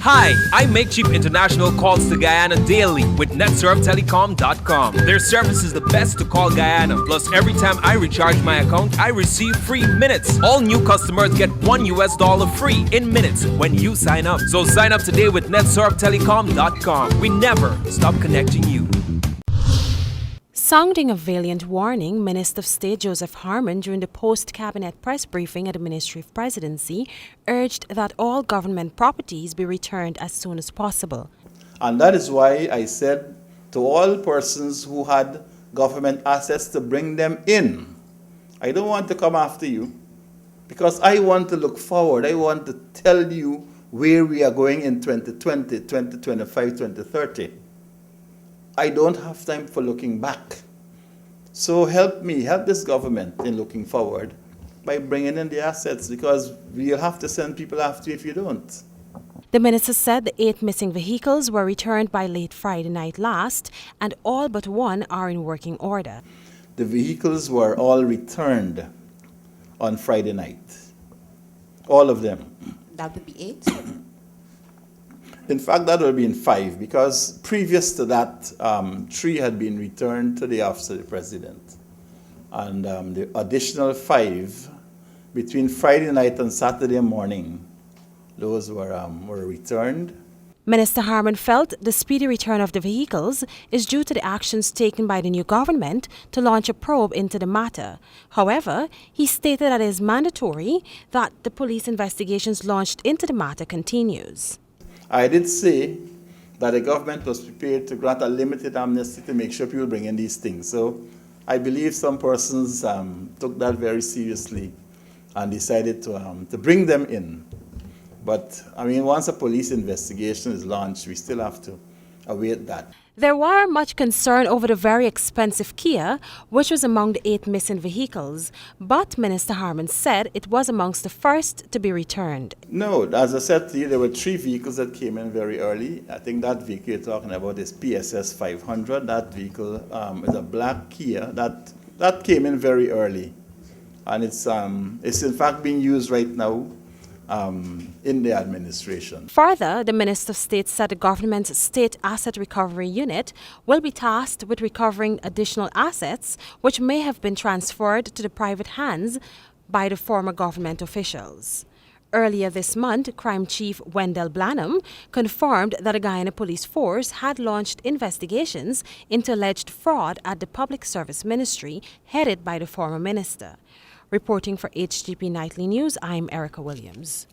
Hi, I make cheap international calls to Guyana daily with netsurftelecom.com. Their service is the best to call Guyana. Plus, every time I recharge my account, I receive free minutes. All new customers get $1 free in minutes when you sign up. So sign up today with netsurftelecom.com. We never stop connecting you. Sounding a valiant warning, Minister of State Joseph Harmon during the post-cabinet press briefing at the Ministry of Presidency urged that all government properties be returned as soon as possible. And that is why I said to all persons who had government assets to bring them in. I don't want to come after you because I want to look forward. I want to tell you where we are going in 2020, 2025, 2030. I don't have time for looking back. So help me, help this government in looking forward by bringing in the assets, because we'll have to send people after you if you don't. The minister said the 8 missing vehicles were returned by late Friday night last, and all but one are in working order. The vehicles were all returned on Friday night. All of them. That would be 8? In fact, that would have been 5, because previous to that, 3 had been returned to the Office of the President. And the additional 5, between Friday night and Saturday morning, those were returned. Minister Harmon felt the speedy return of the vehicles is due to the actions taken by the new government to launch a probe into the matter. However, he stated that it is mandatory that the police investigations launched into the matter continues. I did say that the government was prepared to grant a limited amnesty to make sure people bring in these things. So I believe some persons took that very seriously and decided to bring them in. But, I mean, once a police investigation is launched, we still have to await that. There were much concern over the very expensive Kia, which was among the 8 missing vehicles, but Minister Harmon said it was amongst the first to be returned. No, as I said to you, there were 3 vehicles that came in very early. I think that vehicle you're talking about is PSS 500. That vehicle is a black Kia. That came in very early. And it's in fact being used right now in the administration. Further, the Minister of State said the government's State Asset Recovery Unit will be tasked with recovering additional assets which may have been transferred to the private hands by the former government officials. Earlier this month, Crime Chief Wendell Blanham confirmed that the Guyana Police Force had launched investigations into alleged fraud at the Public Service Ministry headed by the former minister. Reporting for HGP Nightly News, I'm Erica Williams.